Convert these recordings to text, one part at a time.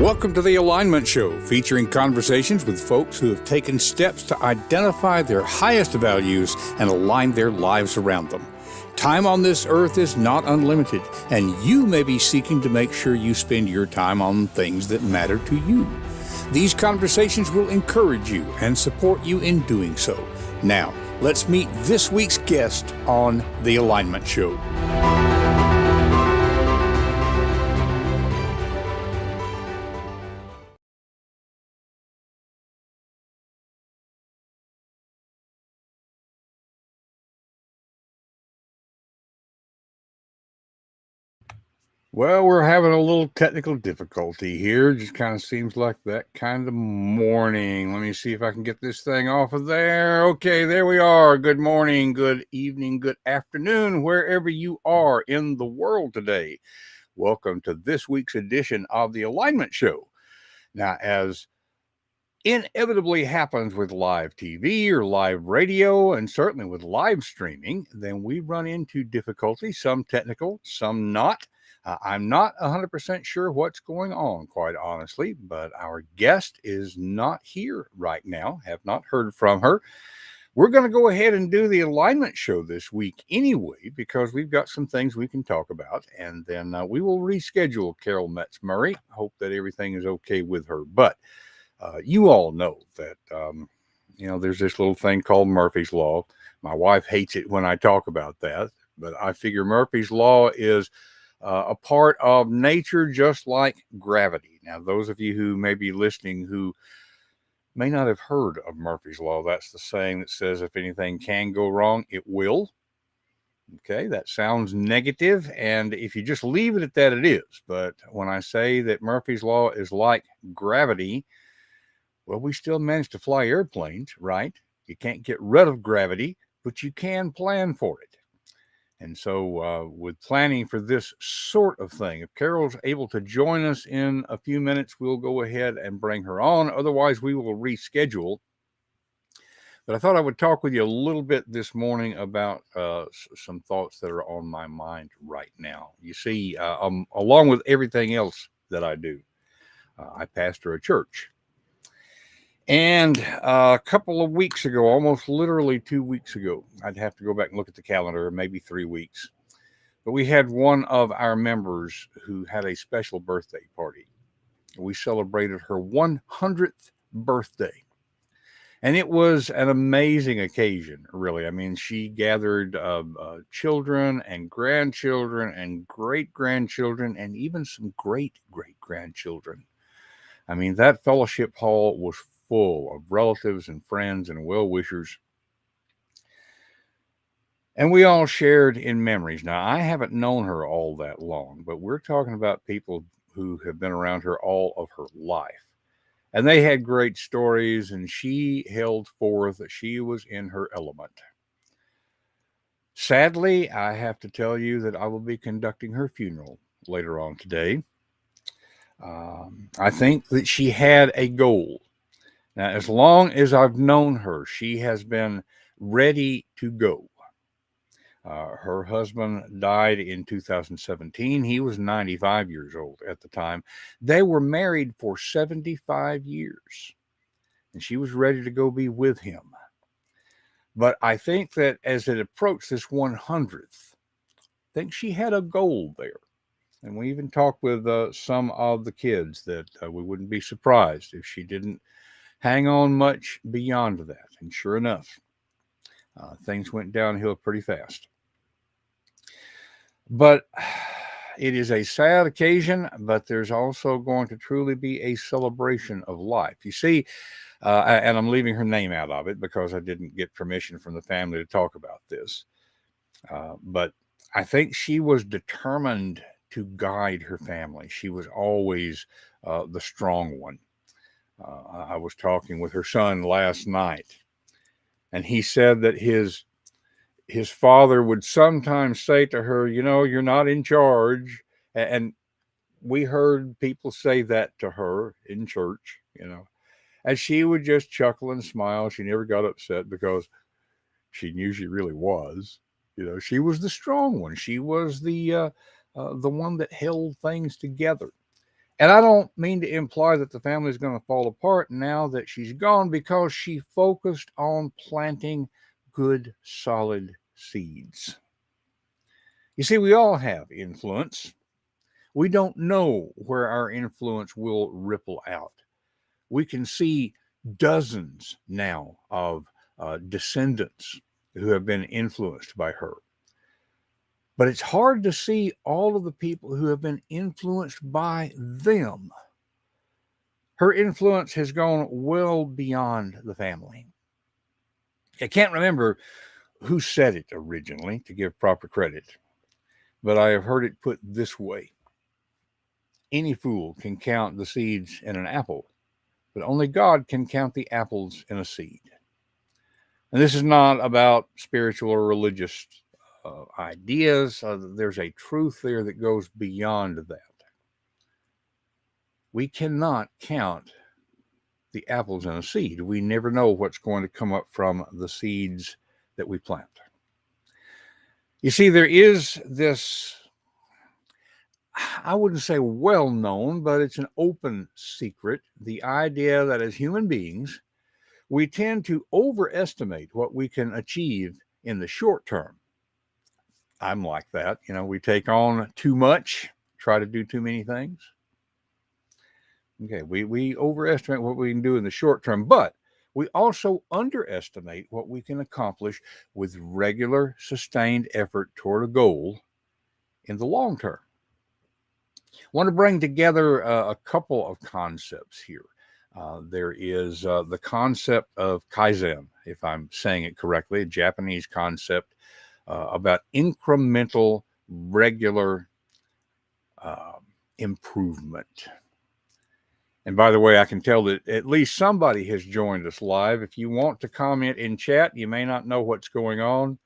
Welcome to the Alignment Show, featuring conversations with folks who have taken steps to identify their highest values and align their lives around them. Time on this earth is not unlimited, and you may be seeking to make sure you spend your time on things that matter to you. These conversations will encourage you and support you in doing so. Now, let's meet this week's guest on the Alignment Show. Well, we're having a little technical difficulty here. Just kind of seems like that kind of morning. Let me see if I can get this thing off of there. Okay, there we are. Good morning, good evening, good afternoon, wherever you are in the world today. Welcome to this week's edition of the Alignment Show. Now, as inevitably happens with live TV or live radio, and certainly with live streaming, then we run into difficulties, some technical, some not. I'm not 100% sure what's going on, quite honestly, but our guest is not here right now. Have not heard from her. We're going to go ahead and do the Alignment Show this week anyway, because we've got some things we can talk about, and then we will reschedule Carol Metz Murray. Hope that everything is okay with her. But you all know that, there's this little thing called Murphy's Law. My wife hates it when I talk about that, but I figure Murphy's Law is a part of nature, just like gravity. Now, those of you who may be listening who may not have heard of Murphy's Law, that's the saying that says if anything can go wrong, it will. Okay, that sounds negative, and if you just leave it at that, it is. But when I say that Murphy's Law is like gravity, well, we still manage to fly airplanes, right? You can't get rid of gravity, but you can plan for it. And so with planning for this sort of thing, if Carol's able to join us in a few minutes, we'll go ahead and bring her on. Otherwise, we will reschedule. But I thought I would talk with you a little bit this morning about some thoughts that are on my mind right now. You see, along with everything else that I do, I pastor a church. And a couple of weeks ago, almost literally 2 weeks ago, I'd have to go back and look at the calendar, maybe 3 weeks. But we had one of our members who had a special birthday party. We celebrated her 100th birthday. And it was an amazing occasion, really. I mean, she gathered children and grandchildren and great-grandchildren and even some great-great-grandchildren. I mean, that fellowship hall was full of relatives and friends and well-wishers. And we all shared in memories. Now, I haven't known her all that long, but we're talking about people who have been around her all of her life. And they had great stories, and she held forth. She was in her element. Sadly, I have to tell you that I will be conducting her funeral later on today. I think that she had a goal. Now, as long as I've known her, she has been ready to go. Her husband died in 2017. He was 95 years old at the time. They were married for 75 years, and she was ready to go be with him. But I think that as it approached this 100th, I think she had a goal there. And we even talked with some of the kids that we wouldn't be surprised if she didn't hang on much beyond that. And sure enough, things went downhill pretty fast. But it is a sad occasion, but there's also going to truly be a celebration of life. You see, and I'm leaving her name out of it because I didn't get permission from the family to talk about this. But I think she was determined to guide her family. She was always the strong one. I was talking with her son last night, and he said that his father would sometimes say to her, you're not in charge. And we heard people say that to her in church, and she would just chuckle and smile. She never got upset because she knew she really was. She was the strong one. She was the one that held things together. And I don't mean to imply that the family is going to fall apart now that she's gone, because she focused on planting good, solid seeds. You see, we all have influence. We don't know where our influence will ripple out. We can see dozens now of descendants who have been influenced by her. But it's hard to see all of the people who have been influenced by them. Her influence has gone well beyond the family. I can't remember who said it originally to give proper credit, but I have heard it put this way: any fool can count the seeds in an apple, but only God can count the apples in a seed. And this is not about spiritual or religious ideas. There's a truth there that goes beyond that. We cannot count the apples in a seed. We never know what's going to come up from the seeds that we plant. You see, there is this, I wouldn't say well known, but it's an open secret, the idea that as human beings, we tend to overestimate what we can achieve in the short term. I'm like that. We take on too much, try to do too many things. Okay, we overestimate what we can do in the short term, but we also underestimate what we can accomplish with regular, sustained effort toward a goal in the long term. I want to bring together a couple of concepts here. There is the concept of Kaizen, if I'm saying it correctly, a Japanese concept about incremental, regular improvement. And by the way, I can tell that at least somebody has joined us live. If you want to comment in chat, you may not know what's going on.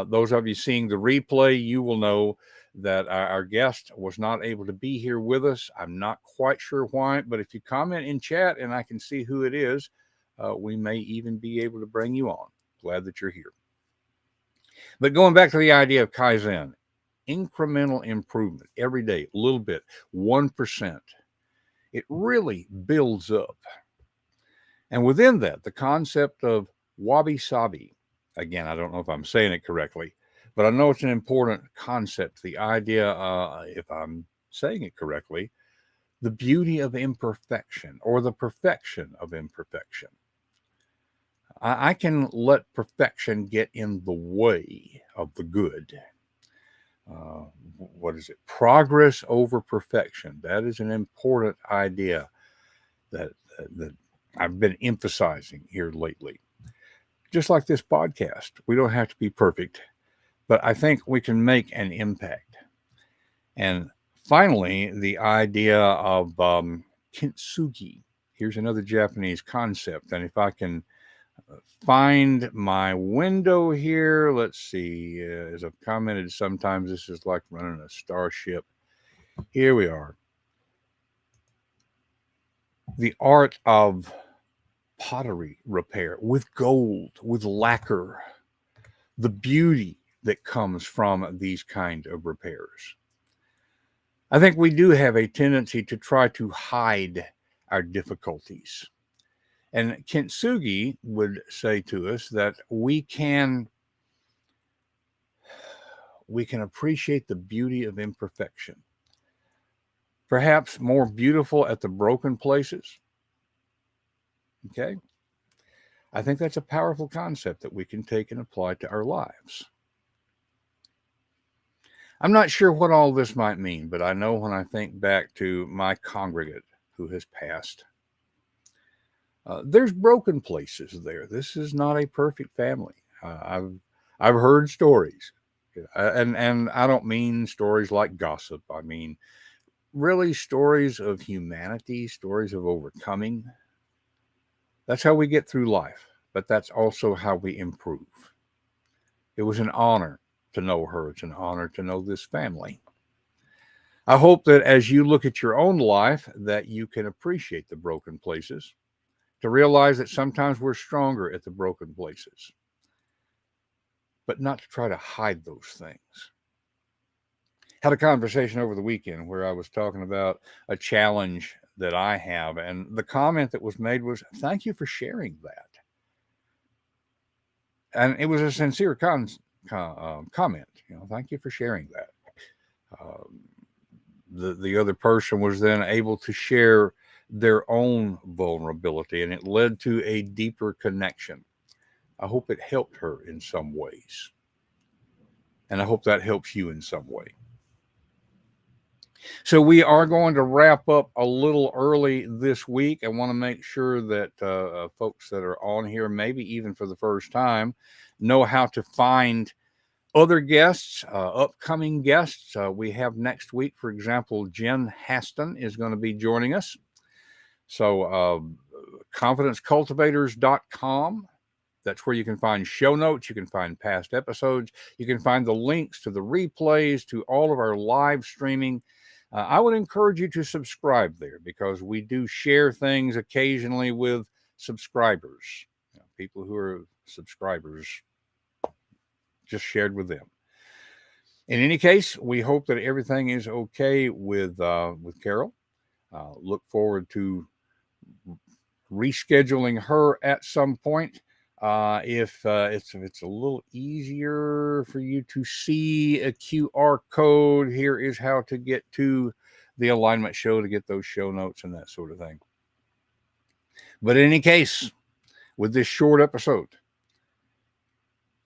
Those of you seeing the replay, you will know that our guest was not able to be here with us. I'm not quite sure why, but if you comment in chat and I can see who it is, we may even be able to bring you on. Glad that you're here. But going back to the idea of Kaizen, incremental improvement every day, a little bit, 1%. It really builds up. And within that, the concept of wabi-sabi, again, I don't know if I'm saying it correctly, but I know it's an important concept. The idea, if I'm saying it correctly, the beauty of imperfection, or the perfection of imperfection. I can let perfection get in the way of the good. What is it? Progress over perfection. That is an important idea that I've been emphasizing here lately. Just like this podcast, we don't have to be perfect, but I think we can make an impact. And finally, the idea of kintsugi. Here's another Japanese concept. And if I can find my window here, let's see, as I've commented, sometimes this is like running a starship. Here we are. The art of pottery repair with gold, with lacquer, the beauty that comes from these kind of repairs. I think we do have a tendency to try to hide our difficulties. And Kintsugi would say to us that we can appreciate the beauty of imperfection. Perhaps more beautiful at the broken places. Okay? I think that's a powerful concept that we can take and apply to our lives. I'm not sure what all this might mean, but I know when I think back to my congregate who has passed, there's broken places there. This is not a perfect family. I've heard stories, and I don't mean stories like gossip. I mean really stories of humanity, stories of overcoming. That's how we get through life, but that's also how we improve. It was an honor to know her. It's an honor to know this family. I hope that as you look at your own life, that you can appreciate the broken places, to realize that sometimes we're stronger at the broken places, but not to try to hide those things. Had a conversation over the weekend where I was talking about a challenge that I have, and the comment that was made was, "Thank you for sharing that." And it was a sincere comment. Thank you for sharing that. Um, the other person was then able to share their own vulnerability, and it led to a deeper connection. I hope it helped her in some ways, and I hope that helps you in some way. So we are going to wrap up a little early this week. I want to make sure that folks that are on here, maybe even for the first time, know how to find other guests, upcoming guests. We have next week, for example, Jen Haston is going to be joining us. So confidencecultivators.com. That's where you can find show notes. You can find past episodes. You can find the links to the replays, to all of our live streaming. I would encourage you to subscribe there because we do share things occasionally with subscribers. People who are subscribers, just shared with them. In any case, we hope that everything is okay with Carol. Look forward to rescheduling her at some point. If it's a little easier for you to see a QR code, here is how to get to the alignment show to get those show notes and that sort of thing. But in any case, with this short episode,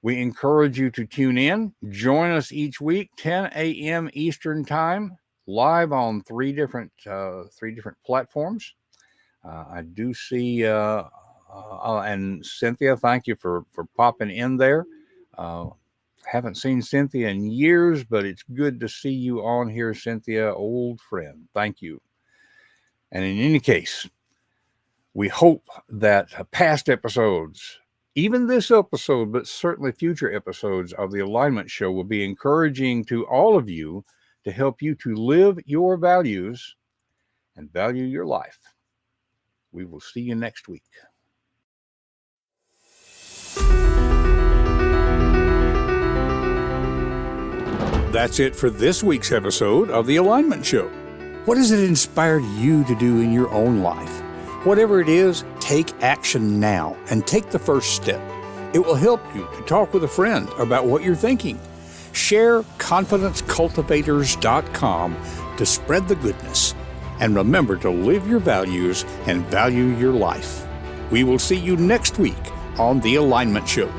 we encourage you to tune in. Join us each week, 10 a.m. Eastern Time, live on three different platforms. I do see. And Cynthia, thank you for popping in there. Haven't seen Cynthia in years, but it's good to see you on here, Cynthia, old friend. Thank you. And in any case, we hope that past episodes, even this episode, but certainly future episodes of the Alignment Show will be encouraging to all of you to help you to live your values and value your life. We will see you next week. That's it for this week's episode of The Alignment Show. What has it inspired you to do in your own life? Whatever it is, take action now and take the first step. It will help you to talk with a friend about what you're thinking. Share confidencecultivators.com to spread the goodness. And remember to live your values and value your life. We will see you next week on The Alignment Show.